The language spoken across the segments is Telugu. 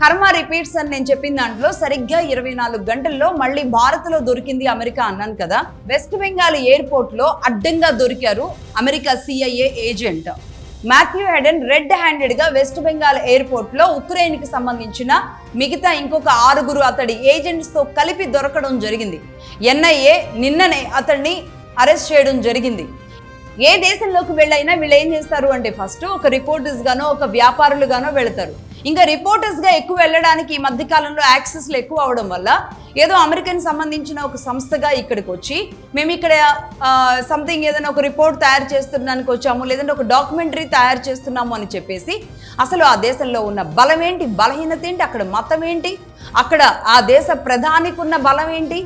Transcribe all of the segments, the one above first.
కర్మ రిపీట్స్ అని నేను చెప్పిన దాంట్లో సరిగ్గా 24 గంటల్లో మళ్ళీ భారత్లో దొరికింది అమెరికా అన్నాను కదా. వెస్ట్ బెంగాల్ ఎయిర్పోర్ట్ లో అడ్డంగా దొరికారు America CIA agent Matthew Hayden. Red handed గా వెస్ట్ బెంగాల్ ఎయిర్పోర్ట్ లో ఉక్రెయిన్ కి సంబంధించిన మిగతా ఇంకొక 6 అతడి ఏజెంట్స్ తో కలిపి దొరకడం జరిగింది. NIA నిన్ననే అతన్ని అరెస్ట్ చేయడం జరిగింది. ఏ దేశంలోకి వెళ్ళైనా వీళ్ళు ఏం చేస్తారు అంటే ఫస్ట్ ఒక రిపోర్టర్స్ గానో ఒక వ్యాపారులుగానో వెళతారు. ఇంకా రిపోర్టర్స్గా ఎక్కువ వెళ్ళడానికి ఈ మధ్యకాలంలో యాక్సెస్లు ఎక్కువ అవడం వల్ల ఏదో అమెరికన్ సంబంధించిన ఒక సంస్థగా ఇక్కడికి వచ్చి మేము ఇక్కడ సంథింగ్ ఏదైనా ఒక రిపోర్ట్ తయారు చేస్తున్నానికి వచ్చాము, లేదంటే ఒక డాక్యుమెంటరీ తయారు చేస్తున్నాము అని చెప్పేసి అసలు ఆ దేశంలో ఉన్న బలం ఏంటి, బలహీనత ఏంటి, అక్కడ మతం ఏంటి, అక్కడ ఆ దేశ ప్రధానికి ఉన్న బలం ఏంటి,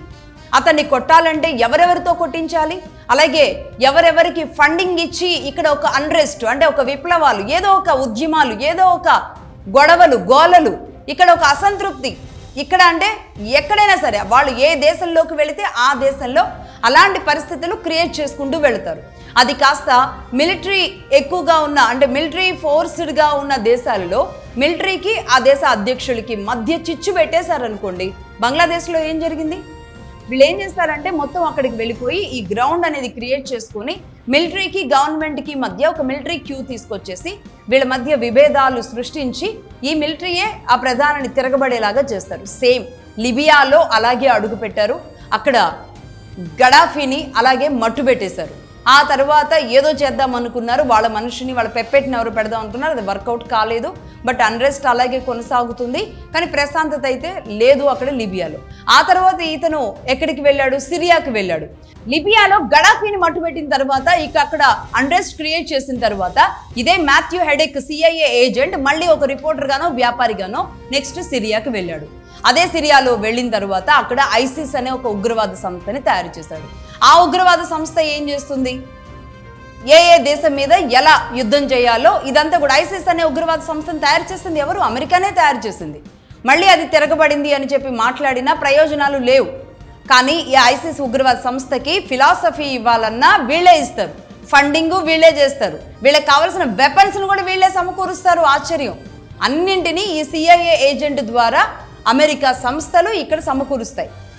అతన్ని కొట్టాలంటే ఎవరెవరితో కొట్టించాలి, అలాగే ఎవరెవరికి ఫండింగ్ ఇచ్చి ఇక్కడ ఒక అన్రెస్ట్ అంటే ఒక విప్లవాలు, ఏదో ఒక ఉద్యమాలు, ఏదో ఒక గొడవలు గోలలు, ఇక్కడ ఒక అసంతృప్తి, ఇక్కడ అంటే ఎక్కడైనా సరే వాళ్ళు ఏ దేశంలోకి వెళితే ఆ దేశంలో అలాంటి పరిస్థితులు క్రియేట్ చేసుకుంటూ వెళతారు. అది కాస్త మిలిటరీ ఎక్కువగా ఉన్న అంటే మిలిటరీ ఫోర్స్డ్గా ఉన్న దేశాలలో మిలిటరీకి ఆ దేశ అధ్యక్షులకి మధ్య చిచ్చు పెట్టేశారనుకోండి. బంగ్లాదేశ్లో ఏం జరిగింది, వీళ్ళు ఏం చేస్తారంటే మొత్తం అక్కడికి వెళ్ళిపోయి ఈ గ్రౌండ్ అనేది క్రియేట్ చేసుకుని మిలిటరీకి గవర్నమెంట్కి మధ్య ఒక మిలిటరీ క్యూ తీసుకొచ్చేసి వీళ్ళ మధ్య విభేదాలు సృష్టించి ఈ మిలిటరీయే ఆ ప్రధానిని తిరగబడేలాగా చేస్తారు. సేమ్ లిబియాలో అలాగే అడుగు పెట్టారు. అక్కడ గడాఫీని అలాగే మట్టు పెట్టేశారు. ఆ తర్వాత ఏదో చేద్దాం అనుకున్నారు, వాళ్ళ మనిషిని వాళ్ళ పెప్పెట్ని ఎవరు పెడదాం అనుకున్నారు, అది వర్కౌట్ కాలేదు. బట్ అన్రెస్ట్ అలాగే కొనసాగుతుంది, కానీ ప్రశాంతత అయితే లేదు అక్కడ లిబియాలో. ఆ తర్వాత ఇతను ఎక్కడికి వెళ్ళాడు, సిరియాకి వెళ్ళాడు. లిబియాలో గడాఫీని మట్టుపెట్టిన తర్వాత ఇక అక్కడ అన్రెస్ట్ క్రియేట్ చేసిన తర్వాత ఇదే మాథ్యూ హెడెక్ CIA ఏజెంట్ మళ్ళీ ఒక రిపోర్టర్ గానో వ్యాపారిగానో నెక్స్ట్ సిరియాకి వెళ్ళాడు. అదే సిరియాలో వెళ్ళిన తర్వాత అక్కడ ISIS అనే ఒక ఉగ్రవాద సంస్థని తయారు చేశాడు. ఆ ఉగ్రవాద సంస్థ ఏం చేస్తుంది, ఏ దేశం మీద ఎలా యుద్ధం చేయాలో ఇదంతా కూడా ISIS అనే ఉగ్రవాద సంస్థను తయారు చేసింది ఎవరు, అమెరికానే తయారు చేసింది. మళ్ళీ అది తిరగబడింది అని చెప్పి మాట్లాడినా ప్రయోజనాలు లేవు. కానీ ఈ ISIS ఉగ్రవాద సంస్థకి ఫిలాసఫీ ఇవ్వాలన్నా వీళ్ళే ఇస్తారు, ఫండింగ్ వీళ్ళే చేస్తారు, వీళ్ళకి కావాల్సిన వెపన్స్ను కూడా వీళ్ళే సమకూరుస్తారు. ఆశ్చర్యం, అన్నింటినీ ఈ CIA ఏజెంట్ ద్వారా అమెరికా సంస్థలు ఇక్కడ సమకూరుస్తాయి.